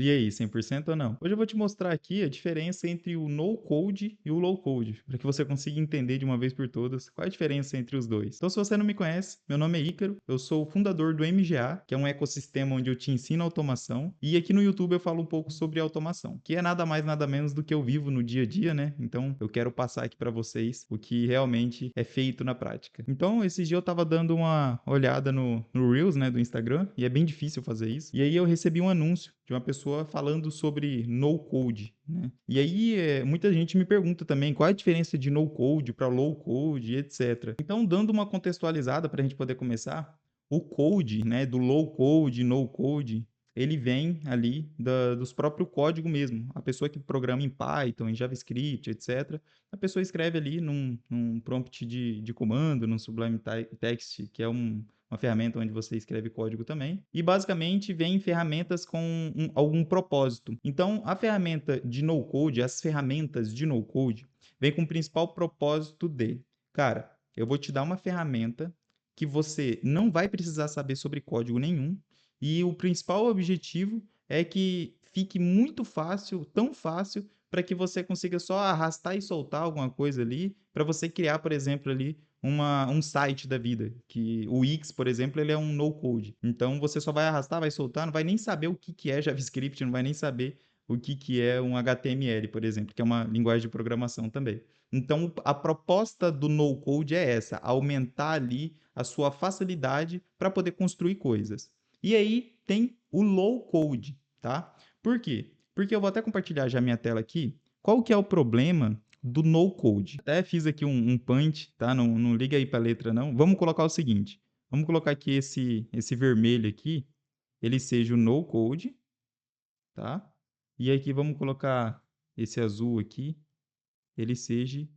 E aí, 100% ou não? Hoje eu vou te mostrar aqui a diferença entre o no code e o low code, para que você consiga entender de uma vez por todas qual é a diferença entre os dois. Então, se você não me conhece, meu nome é Ícaro, eu sou o fundador do MGA, que é um ecossistema onde eu te ensino automação, e aqui no YouTube eu falo um pouco sobre automação, que é nada mais nada menos do que eu vivo no dia a dia, né? Então, eu quero passar aqui para vocês o que realmente é feito na prática. Então, esses dias eu estava dando uma olhada no Reels, né, do Instagram, e é bem difícil fazer isso. E aí eu recebi um anúncio de uma pessoa falando sobre no code, né? E aí muita gente me pergunta também qual é a diferença de no code para low code, etc. Então, dando uma contextualizada para a gente poder começar, o code, né, do low code, no code, ele vem ali dos próprios códigos mesmo. A pessoa que programa em Python, em JavaScript, etc., a pessoa escreve ali num prompt de comando, num Sublime Text, que é uma ferramenta onde você escreve código também, e basicamente vem ferramentas com algum propósito. Então, a ferramenta de no-code, as ferramentas de no-code, vem com o principal propósito de, cara, eu vou te dar uma ferramenta que você não vai precisar saber sobre código nenhum, e o principal objetivo é que fique muito fácil, tão fácil, para que você consiga só arrastar e soltar alguma coisa ali, para você criar, por exemplo, ali um site da vida, que o Wix, por exemplo, ele é um no-code. Então, você só vai arrastar, vai soltar, não vai nem saber o que é JavaScript, não vai nem saber o que é um HTML, por exemplo, que é uma linguagem de programação também. Então, a proposta do no-code é essa, aumentar ali a sua facilidade para poder construir coisas. E aí tem o low-code, tá? Por quê? Porque eu vou até compartilhar já minha tela aqui. Qual que é o problema do no code? Até fiz aqui um punch, tá? Não liga aí para a letra não. Vamos colocar o seguinte. Vamos colocar que esse vermelho aqui, ele seja o no code, tá? E aqui vamos colocar esse azul aqui, ele seja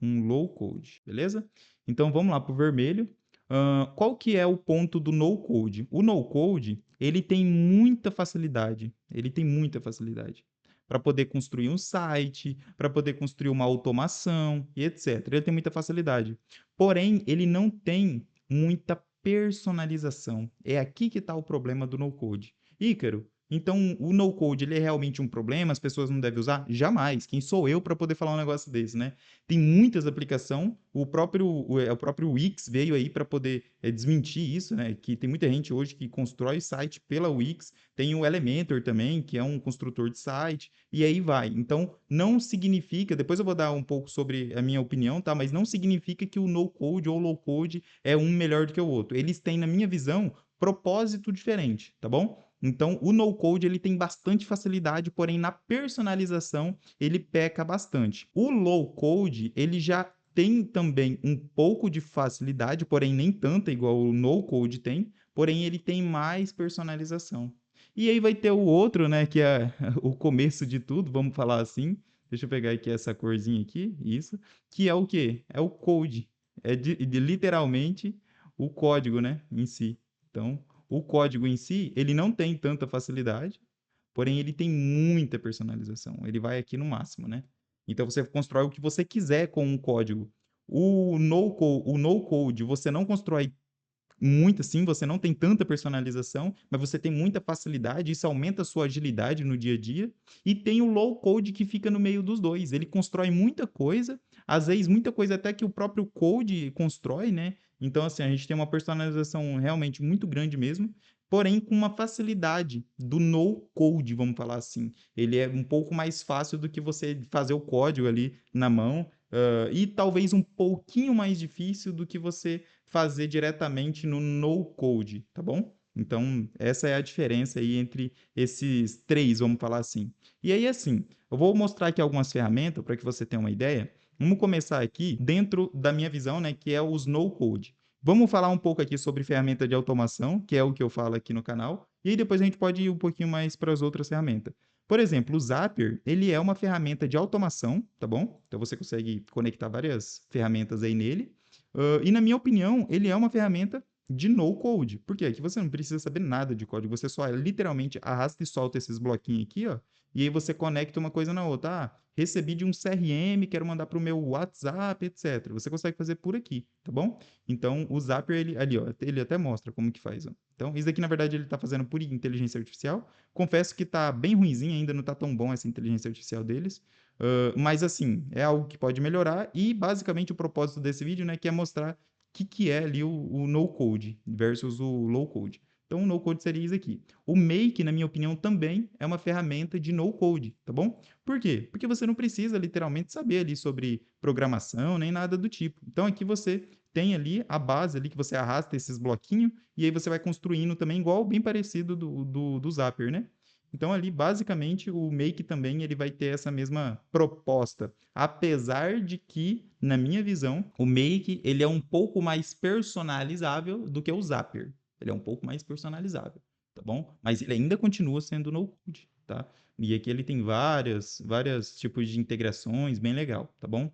um low code, beleza? Então vamos lá para o vermelho. Qual que é o ponto do no code? O no code, ele tem muita facilidade. Ele tem muita facilidade para poder construir um site, para poder construir uma automação e etc. Ele tem muita facilidade. Porém, ele não tem muita personalização. É aqui que está o problema do no code. Ícaro, então, o no-code, ele é realmente um problema? As pessoas não devem usar? Jamais. Quem sou eu para poder falar um negócio desse, né? Tem muitas aplicações. O próprio Wix veio aí para poder desmentir isso, né? Que tem muita gente hoje que constrói site pela Wix. Tem o Elementor também, que é um construtor de site. E aí vai. Então, não significa... Depois eu vou dar um pouco sobre a minha opinião, tá? Mas não significa que o no-code ou o low-code é um melhor do que o outro. Eles têm, na minha visão, propósito diferente, tá bom? Então, o no-code ele tem bastante facilidade, porém na personalização ele peca bastante. O low-code ele já tem também um pouco de facilidade, porém nem tanta igual o no-code tem, porém ele tem mais personalização. E aí vai ter o outro, né, que é o começo de tudo, vamos falar assim. Deixa eu pegar aqui essa corzinha aqui, isso, que é o quê? É o code. É literalmente o código, né, em si. Então, o código em si, ele não tem tanta facilidade, porém ele tem muita personalização. Ele vai aqui no máximo, né? Então você constrói o que você quiser com um código. O no-code, você não constrói muito assim, você não tem tanta personalização, mas você tem muita facilidade, isso aumenta a sua agilidade no dia a dia. E tem o low code que fica no meio dos dois. Ele constrói muita coisa, às vezes muita coisa até que o próprio code constrói, né? Então, assim, a gente tem uma personalização realmente muito grande mesmo, porém com uma facilidade do no code, vamos falar assim. Ele é um pouco mais fácil do que você fazer o código ali na mão, e talvez um pouquinho mais difícil do que você fazer diretamente no no-code, tá bom? Então, essa é a diferença aí entre esses três, vamos falar assim. E aí, assim, eu vou mostrar aqui algumas ferramentas para que você tenha uma ideia. Vamos começar aqui dentro da minha visão, né, que é os no-code. Vamos falar um pouco aqui sobre ferramenta de automação, que é o que eu falo aqui no canal, e aí depois a gente pode ir um pouquinho mais para as outras ferramentas. Por exemplo, o Zapier, ele é uma ferramenta de automação, tá bom? Então você consegue conectar várias ferramentas aí nele. E na minha opinião, ele é uma ferramenta de no code. Por quê? Aqui você não precisa saber nada de código, você só literalmente arrasta e solta esses bloquinhos aqui, ó, e aí você conecta uma coisa na outra. Ah, recebi de um CRM, quero mandar para o meu WhatsApp, etc. Você consegue fazer por aqui, tá bom? Então, o Zapier, ele, ali, ó, ele até mostra como que faz, ó. Então, isso aqui, na verdade, ele está fazendo por inteligência artificial. Confesso que está bem ruinzinho ainda, não está tão bom essa inteligência artificial deles. Mas, assim, é algo que pode melhorar. E, basicamente, o propósito desse vídeo, né, que é mostrar que é ali o no-code versus o low-code. Então, o no-code seria isso aqui. O Make, na minha opinião, também é uma ferramenta de no-code, tá bom? Por quê? Porque você não precisa, literalmente, saber ali sobre programação, nem nada do tipo. Então, aqui você tem ali a base ali que você arrasta esses bloquinhos e aí você vai construindo também igual, bem parecido do Zapier, né? Então, ali, basicamente, o Make também ele vai ter essa mesma proposta. Apesar de que, na minha visão, o Make ele é um pouco mais personalizável do que o Zapier. Ele é um pouco mais personalizável, tá bom? Mas ele ainda continua sendo no-code, tá? E aqui ele tem várias tipos de integrações, bem legal, tá bom?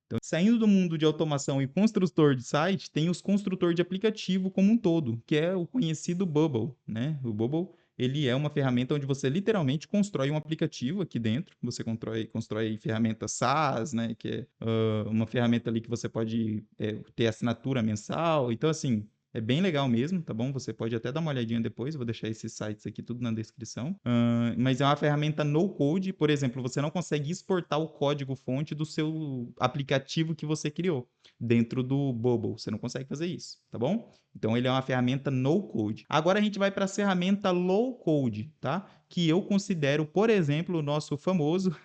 Então, saindo do mundo de automação e construtor de site, tem os construtores de aplicativo como um todo, que é o conhecido Bubble, né? O Bubble, ele é uma ferramenta onde você literalmente constrói um aplicativo aqui dentro. Você constrói ferramentas SaaS, né? Que é uma ferramenta ali que você pode ter assinatura mensal. Então, assim, é bem legal mesmo, tá bom? Você pode até dar uma olhadinha depois, eu vou deixar esses sites aqui tudo na descrição. Mas é uma ferramenta no code, por exemplo, você não consegue exportar o código-fonte do seu aplicativo que você criou dentro do Bubble. Você não consegue fazer isso, tá bom? Então ele é uma ferramenta no code. Agora a gente vai para a ferramenta low code, tá? Que eu considero, por exemplo, o nosso famoso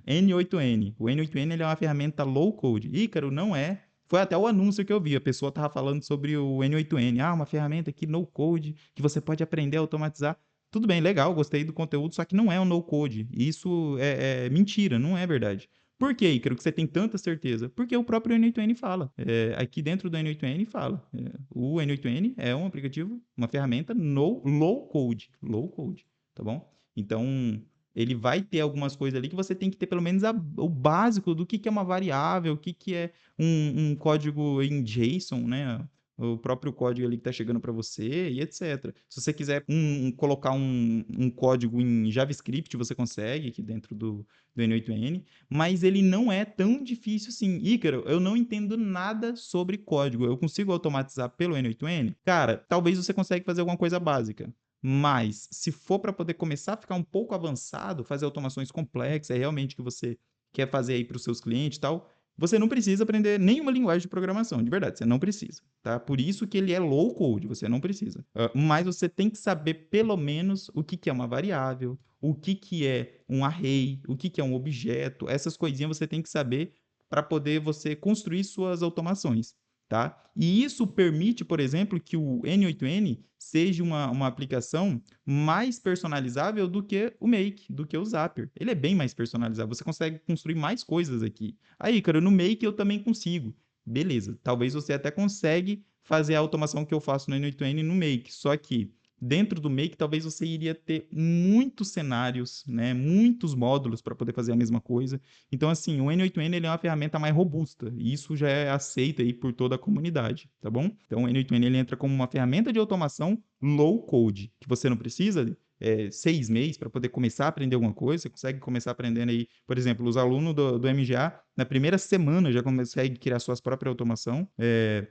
N8N. O N8N ele é uma ferramenta low code. Ícaro, não é. Foi até o anúncio que eu vi, a pessoa estava falando sobre o N8N. Ah, uma ferramenta aqui no code que você pode aprender a automatizar. Tudo bem, legal, gostei do conteúdo, só que não é um no code. Isso é mentira, não é verdade. Por que, Ícaro, que você tem tanta certeza? Porque o próprio N8N fala. Aqui dentro do N8N fala. O N8N é um aplicativo, uma ferramenta no low code. Low code, tá bom? Então, ele vai ter algumas coisas ali que você tem que ter pelo menos o básico do que é uma variável, o que é um código em JSON, né? O próprio código ali que está chegando para você e etc. Se você quiser colocar um código em JavaScript, você consegue aqui dentro do N8N, mas ele não é tão difícil assim. Ícaro, eu não entendo nada sobre código. Eu consigo automatizar pelo N8N? Cara, talvez você consiga fazer alguma coisa básica. Mas, se for para poder começar a ficar um pouco avançado, fazer automações complexas, é realmente que você quer fazer aí para os seus clientes e tal, você não precisa aprender nenhuma linguagem de programação, de verdade, você não precisa, tá? Por isso que ele é low code, você não precisa. Mas você tem que saber pelo menos o que é uma variável, o que é um array, o que é um objeto, essas coisinhas você tem que saber para poder você construir suas automações. Tá? E isso permite, por exemplo, que o N8N seja uma aplicação mais personalizável do que o Make, do que o Zapier. Ele é bem mais personalizável, você consegue construir mais coisas aqui. Aí, cara, no Make eu também consigo. Beleza, talvez você até consegue fazer a automação que eu faço no N8N no Make, só que dentro do Make talvez você iria ter muitos cenários, né, muitos módulos para poder fazer a mesma coisa. Então, assim, o N8N ele é uma ferramenta mais robusta, e isso já é aceito aí por toda a comunidade, tá bom? Então, o N8N ele entra como uma ferramenta de automação low code, que você não precisa 6 meses para poder começar a aprender alguma coisa, você consegue começar aprendendo aí, por exemplo, os alunos do MGA, na primeira semana já conseguem criar suas próprias automação.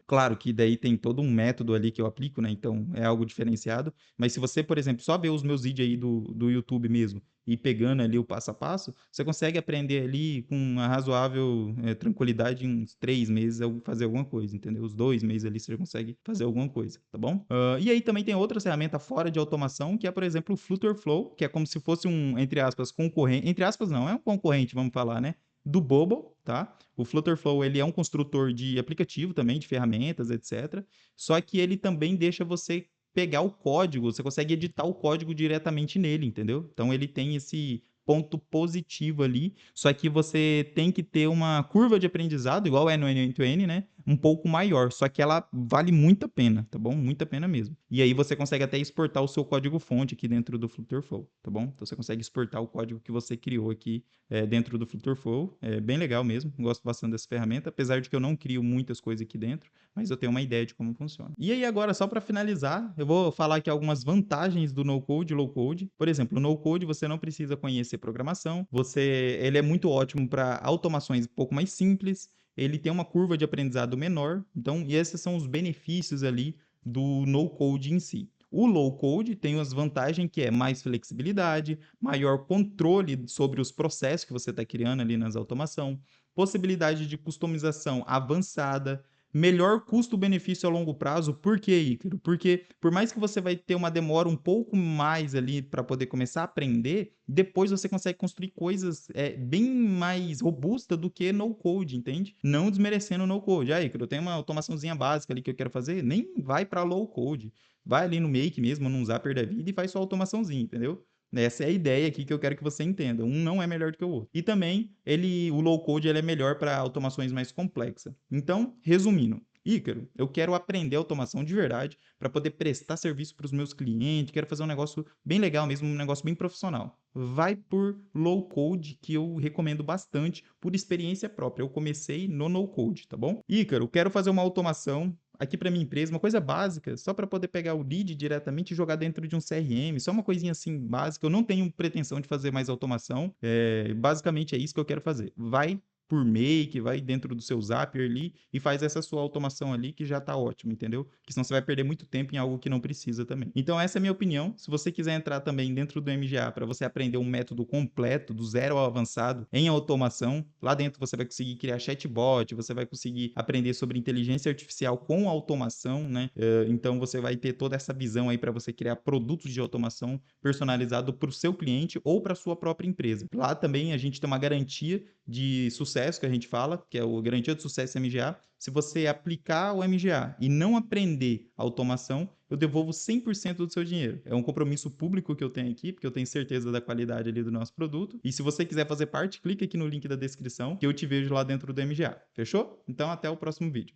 Claro que daí tem todo um método ali que eu aplico, né? Então, é algo diferenciado. Mas se você, por exemplo, só ver os meus vídeos aí do YouTube mesmo, e pegando ali o passo a passo, você consegue aprender ali com uma razoável tranquilidade em uns 3 meses fazer alguma coisa, entendeu? Os 2 meses ali você consegue fazer alguma coisa, tá bom? E aí também tem outra ferramenta fora de automação, que é, por exemplo, o Flutter Flow, que é como se fosse um, entre aspas, concorrente, entre aspas não, é um concorrente, vamos falar, né? Do Bubble, tá? O Flutterflow, ele é um construtor de aplicativo também, de ferramentas, etc. Só que ele também deixa você pegar o código, você consegue editar o código diretamente nele, entendeu? Então ele tem esse ponto positivo ali, só que você tem que ter uma curva de aprendizado, igual é no N8N, né? um pouco maior, só que ela vale muito a pena, tá bom? Muito a pena mesmo. E aí você consegue até exportar o seu código-fonte aqui dentro do Flutterflow, tá bom? Então você consegue exportar o código que você criou aqui dentro do Flutterflow. É bem legal mesmo, gosto bastante dessa ferramenta, apesar de que eu não crio muitas coisas aqui dentro, mas eu tenho uma ideia de como funciona. E aí agora, só para finalizar, eu vou falar aqui algumas vantagens do no-code e low-code. Por exemplo, o no-code você não precisa conhecer programação, ele é muito ótimo para automações um pouco mais simples, ele tem uma curva de aprendizado menor, então, e esses são os benefícios ali do no-code em si. O low-code tem as vantagens que é mais flexibilidade, maior controle sobre os processos que você está criando ali nas automação, possibilidade de customização avançada, melhor custo-benefício a longo prazo. Por quê, Ícaro? Porque por mais que você vai ter uma demora um pouco mais ali para poder começar a aprender, depois você consegue construir coisas bem mais robustas do que no-code, entende? Não desmerecendo o no-code. Aí, Ícaro, eu tenho uma automaçãozinha básica ali que eu quero fazer, nem vai para low-code. Vai ali no Make mesmo, num Zapier da vida e faz sua automaçãozinha, entendeu? Essa é a ideia aqui que eu quero que você entenda. Um não é melhor do que o outro. E também, o low code ele é melhor para automações mais complexas. Então, resumindo, Ícaro, eu quero aprender automação de verdade para poder prestar serviço para os meus clientes, quero fazer um negócio bem legal mesmo, um negócio bem profissional. Vai por low code, que eu recomendo bastante por experiência própria. Eu comecei no no code, tá bom? Ícaro, quero fazer uma automação aqui para minha empresa, uma coisa básica, só para poder pegar o lead diretamente e jogar dentro de um CRM, só uma coisinha assim básica. Eu não tenho pretensão de fazer mais automação, basicamente é isso que eu quero fazer. Vai por Make, vai dentro do seu Zapier ali e faz essa sua automação ali que já tá ótimo, entendeu? Porque senão você vai perder muito tempo em algo que não precisa também. Então essa é a minha opinião. Se você quiser entrar também dentro do MGA para você aprender um método completo, do zero ao avançado, em automação, lá dentro você vai conseguir criar chatbot, você vai conseguir aprender sobre inteligência artificial com automação, né? Então você vai ter toda essa visão aí para você criar produtos de automação personalizado para o seu cliente ou para sua própria empresa. Lá também a gente tem uma garantia de sucesso que a gente fala, que é o garantia de sucesso MGA. Se você aplicar o MGA e não aprender automação, eu devolvo 100% do seu dinheiro. É um compromisso público que eu tenho aqui, porque eu tenho certeza da qualidade ali do nosso produto. E se você quiser fazer parte, clica aqui no link da descrição, que eu te vejo lá dentro do MGA. Fechou? Então até o próximo vídeo.